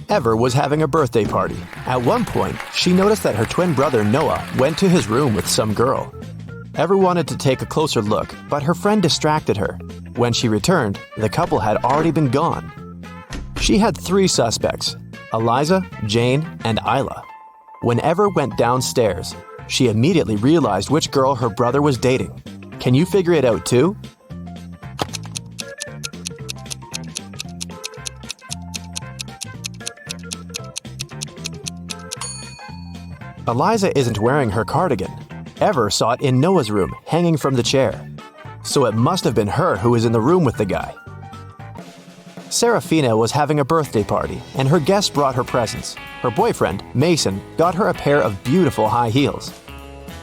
Ever was having a birthday party. At one point, she noticed that her twin brother Noah went to his room with some girl. Ever wanted to take a closer look, but her friend distracted her. When she returned, the couple had already been gone. She had 3 suspects: Eliza, Jane, and Isla. When Ever went downstairs, she immediately realized which girl her brother was dating. Can you figure it out too? Eliza isn't wearing her cardigan. Ever saw it in Noah's room, hanging from the chair. So it must have been her who was in the room with the guy. Serafina was having a birthday party, and her guests brought her presents. Her boyfriend, Mason, got her a pair of beautiful high heels.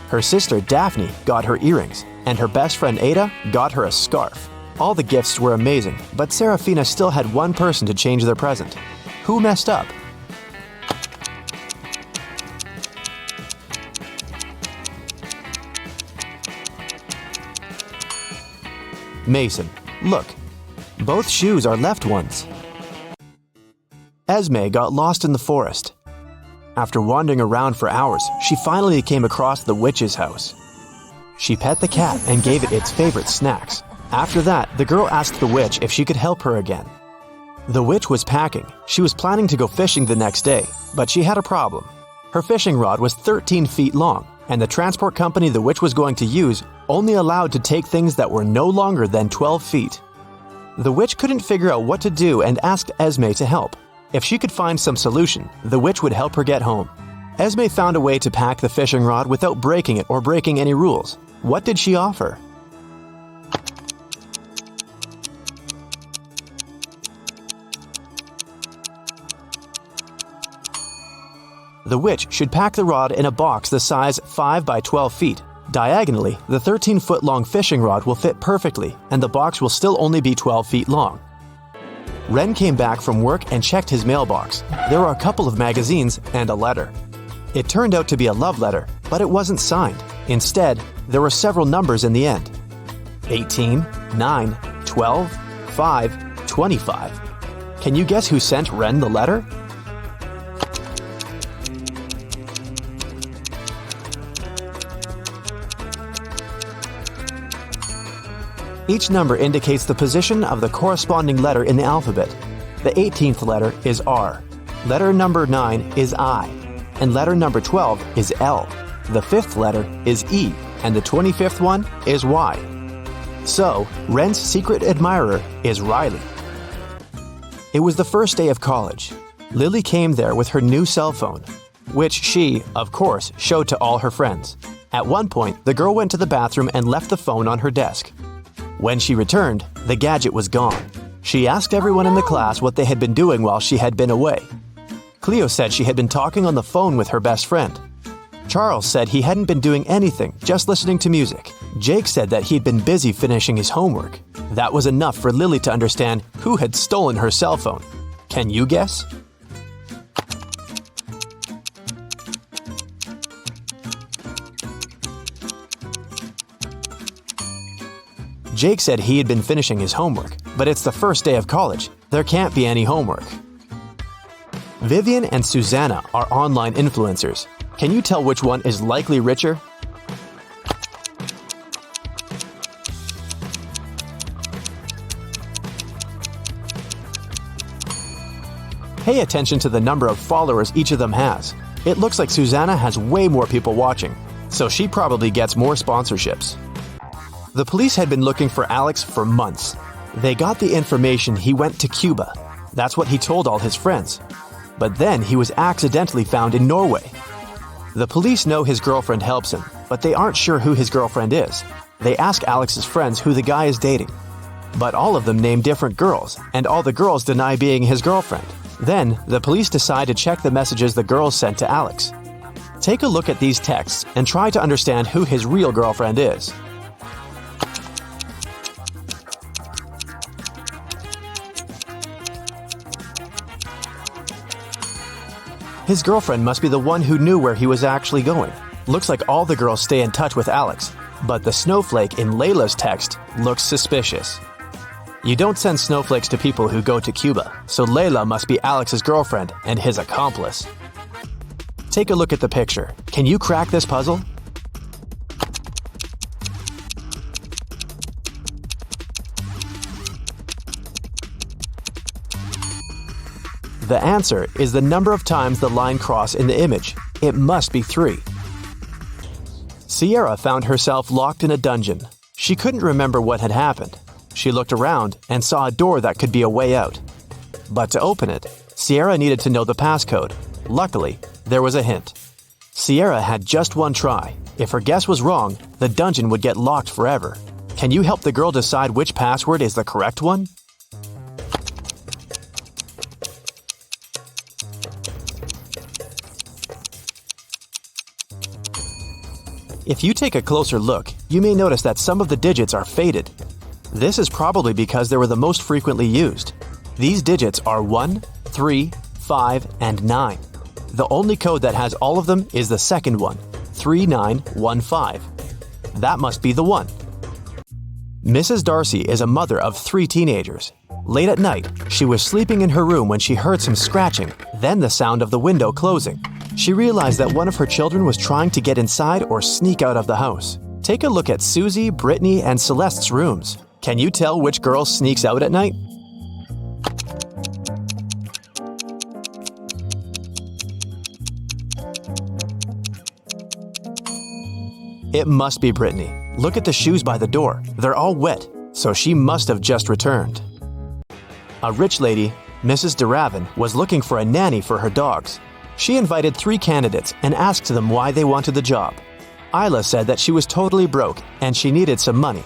Her sister, Daphne, got her earrings, and her best friend, Ada, got her a scarf. All the gifts were amazing, but Serafina still had one person to change their present. Who messed up? Mason. Look, both shoes are left ones. Esme got lost in the forest. After wandering around for hours, she finally came across the witch's house. She pet the cat and gave it its favorite snacks. After that, the girl asked the witch if she could help her again. The witch was packing. She was planning to go fishing the next day, but she had a problem. Her fishing rod was 13 feet long, and the transport company the witch was going to use only allowed to take things that were no longer than 12 feet. The witch couldn't figure out what to do and asked Esme to help. If she could find some solution, the witch would help her get home. Esme found a way to pack the fishing rod without breaking it or breaking any rules. What did she offer? The witch should pack the rod in a box the size 5 by 12 feet. Diagonally, the 13-foot-long fishing rod will fit perfectly, and the box will still only be 12 feet long. Ren came back from work and checked his mailbox. There were a couple of magazines and a letter. It turned out to be a love letter, but it wasn't signed. Instead, there were several numbers in the end. 18, 9, 12, 5, 25. Can you guess who sent Ren the letter? Each number indicates the position of the corresponding letter in the alphabet. The 18th letter is R. Letter number 9 is I. And letter number 12 is L. The 5th letter is E. And the 25th one is Y. So, Ren's secret admirer is Riley. It was the first day of college. Lily came there with her new cell phone, which she, of course, showed to all her friends. At one point, the girl went to the bathroom and left the phone on her desk. When she returned, the gadget was gone. She asked everyone in the class what they had been doing while she had been away. Cleo said she had been talking on the phone with her best friend. Charles said he hadn't been doing anything, just listening to music. Jake said that he'd been busy finishing his homework. That was enough for Lily to understand who had stolen her cell phone. Can you guess? Jake said he had been finishing his homework, but it's the first day of college. There can't be any homework. Vivian and Susanna are online influencers. Can you tell which one is likely richer? Pay attention to the number of followers each of them has. It looks like Susanna has way more people watching, so she probably gets more sponsorships. The police had been looking for Alex for months. They got the information he went to Cuba. That's what he told all his friends. But then he was accidentally found in Norway. The police know his girlfriend helps him, but they aren't sure who his girlfriend is. They ask Alex's friends who the guy is dating. But all of them name different girls, and all the girls deny being his girlfriend. Then, the police decide to check the messages the girls sent to Alex. Take a look at these texts and try to understand who his real girlfriend is. His girlfriend must be the one who knew where he was actually going. Looks like all the girls stay in touch with Alex, but the snowflake in Layla's text looks suspicious. You don't send snowflakes to people who go to Cuba, so Layla must be Alex's girlfriend and his accomplice. Take a look at the picture. Can you crack this puzzle? The answer is the number of times the line crossed in the image. It must be 3. Sierra found herself locked in a dungeon. She couldn't remember what had happened. She looked around and saw a door that could be a way out. But to open it, Sierra needed to know the passcode. Luckily, there was a hint. Sierra had just one try. If her guess was wrong, the dungeon would get locked forever. Can you help the girl decide which password is the correct one? If you take a closer look, you may notice that some of the digits are faded. This is probably because they were the most frequently used. These digits are 1, 3, 5, and 9. The only code that has all of them is the second one, 3915. That must be the one. Mrs. Darcy is a mother of 3 teenagers. Late at night, she was sleeping in her room when she heard some scratching, then the sound of the window closing. She realized that one of her children was trying to get inside or sneak out of the house. Take a look at Susie, Brittany, and Celeste's rooms. Can you tell which girl sneaks out at night? It must be Brittany. Look at the shoes by the door. They're all wet, so she must have just returned. A rich lady, Mrs. DeRavin, was looking for a nanny for her dogs. She invited 3 candidates and asked them why they wanted the job. Isla said that she was totally broke and she needed some money.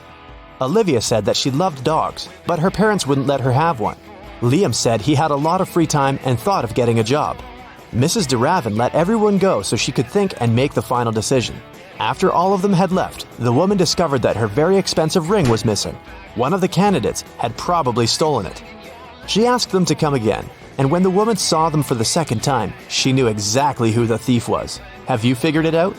Olivia said that she loved dogs, but her parents wouldn't let her have one. Liam said he had a lot of free time and thought of getting a job. Mrs. DeRavin let everyone go so she could think and make the final decision. After all of them had left, the woman discovered that her very expensive ring was missing. One of the candidates had probably stolen it. She asked them to come again, and when the woman saw them for the second time, she knew exactly who the thief was. Have you figured it out?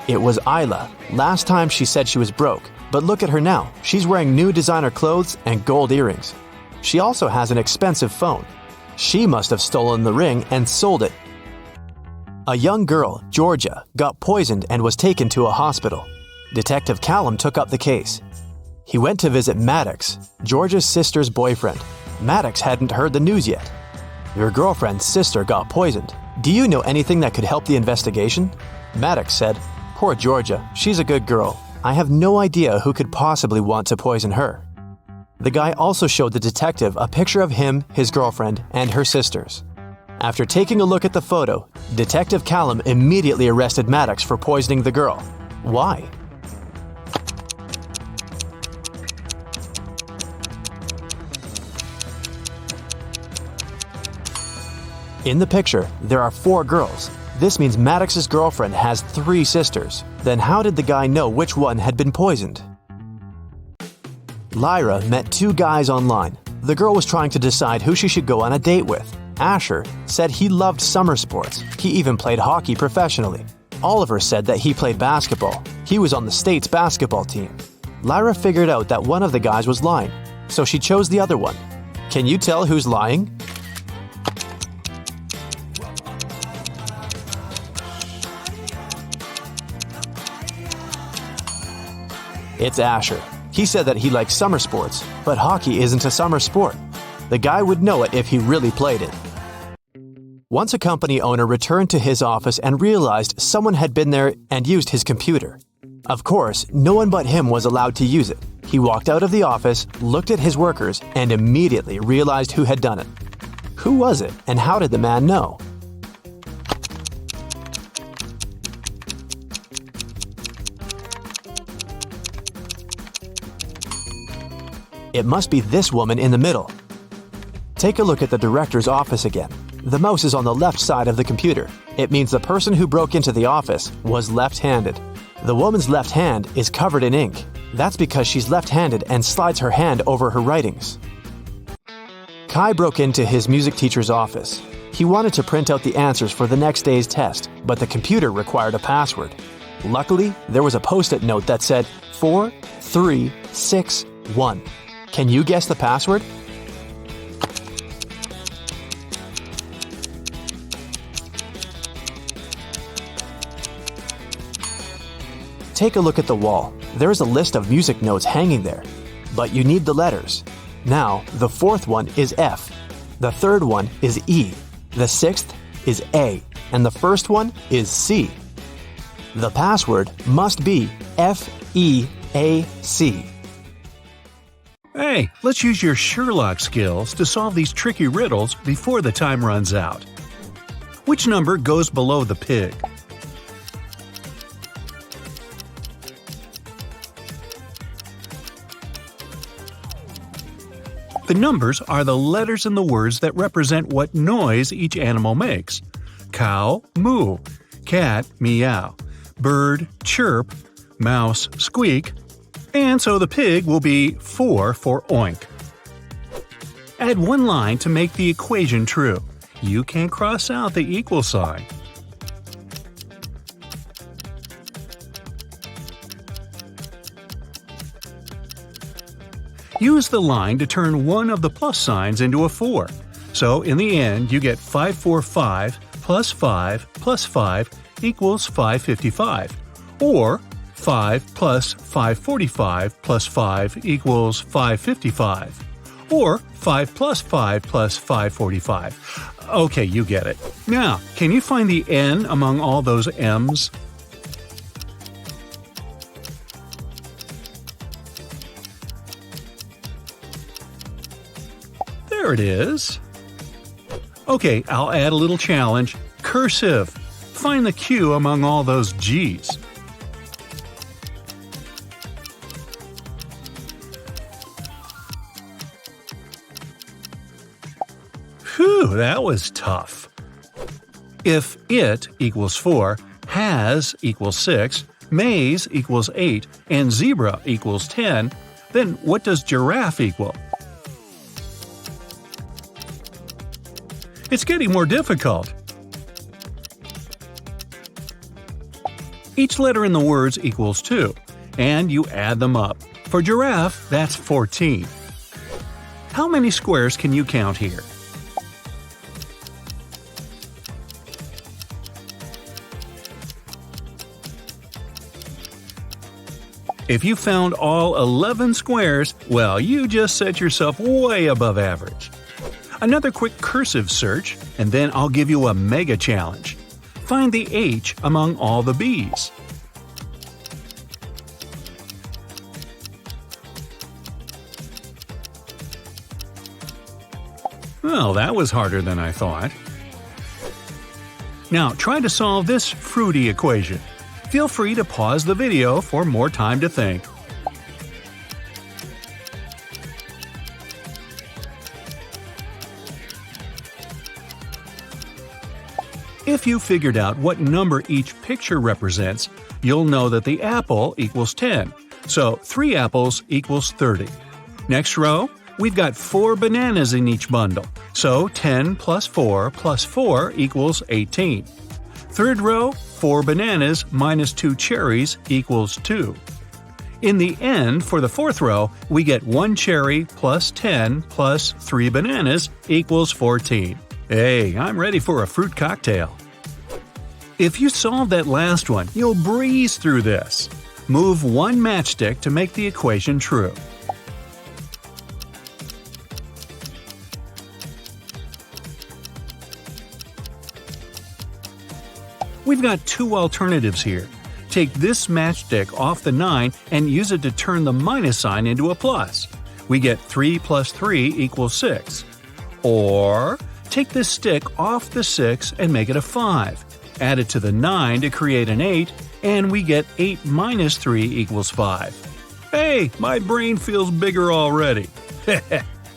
It was Isla. Last time she said she was broke, but look at her now. She's wearing new designer clothes and gold earrings. She also has an expensive phone. She must have stolen the ring and sold it. A young girl, Georgia, got poisoned and was taken to a hospital. Detective Callum took up the case. He went to visit Maddox, Georgia's sister's boyfriend. Maddox hadn't heard the news yet. Your girlfriend's sister got poisoned. Do you know anything that could help the investigation? Maddox said, "Poor Georgia, she's a good girl. I have no idea who could possibly want to poison her." The guy also showed the detective a picture of him, his girlfriend, and her sisters. After taking a look at the photo, Detective Callum immediately arrested Maddox for poisoning the girl. Why? In the picture, there are 4 girls. This means Maddox's girlfriend has 3 sisters. Then how did the guy know which one had been poisoned? Lyra met 2 guys online. The girl was trying to decide who she should go on a date with. Asher said he loved summer sports. He even played hockey professionally. Oliver said that he played basketball. He was on the state's basketball team. Lyra figured out that one of the guys was lying, so she chose the other one. Can you tell who's lying? It's Asher. He said that he likes summer sports, but hockey isn't a summer sport. The guy would know it if he really played it. Once a company owner returned to his office and realized someone had been there and used his computer. Of course, no one but him was allowed to use it. He walked out of the office, looked at his workers, and immediately realized who had done it. Who was it, and how did the man know? It must be this woman in the middle. Take a look at the director's office again. The mouse is on the left side of the computer. It means the person who broke into the office was left-handed. The woman's left hand is covered in ink. That's because she's left-handed and slides her hand over her writings. Kai broke into his music teacher's office. He wanted to print out the answers for the next day's test, but the computer required a password. Luckily, there was a post-it note that said 4361. Can you guess the password? Take a look at the wall. There is a list of music notes hanging there, but you need the letters. Now, the fourth one is F, the third one is E, the sixth is A, and the first one is C. The password must be FEAC. Hey, let's use your Sherlock skills to solve these tricky riddles before the time runs out. Which number goes below the pig? The numbers are the letters in the words that represent what noise each animal makes. Cow, moo. Cat, meow. Bird, chirp. Mouse, squeak. And so the pig will be 4 for oink. Add one line to make the equation true. You can cross out the equal sign. Use the line to turn one of the plus signs into a 4. So in the end, you get 545 plus 5 plus 5 equals 555. Or 5 plus 545 plus 5 equals 555. Or 5 plus 5 plus 545. Okay, you get it. Now, can you find the N among all those M's? There it is. Okay, I'll add a little challenge. Cursive. Find the Q among all those G's. Phew, that was tough. If it equals 4, has equals 6, maze equals 8, and zebra equals 10, then what does giraffe equal? It's getting more difficult. Each letter in the words equals 2, and you add them up. For giraffe, that's 14. How many squares can you count here? If you found all 11 squares, well, you just set yourself way above average. Another quick cursive search, and then I'll give you a mega challenge. Find the H among all the B's. Well, that was harder than I thought. Now, try to solve this fruity equation. Feel free to pause the video for more time to think. If you figured out what number each picture represents, you'll know that the apple equals 10, so 3 apples equals 30. Next row, we've got 4 bananas in each bundle, so 10 plus 4 equals 18. Third row, 4 bananas minus 2 cherries equals 2. In the end, for the fourth row, we get 1 cherry plus 10 plus 3 bananas equals 14. Hey, I'm ready for a fruit cocktail. If you solve that last one, you'll breeze through this. Move 1 matchstick to make the equation true. We've got 2 alternatives here. Take this matchstick off the 9 and use it to turn the minus sign into a plus. We get 3 plus 3 equals 6. Or take this stick off the 6 and make it a 5. Add it to the 9 to create an 8, and we get 8 minus 3 equals 5. Hey, my brain feels bigger already.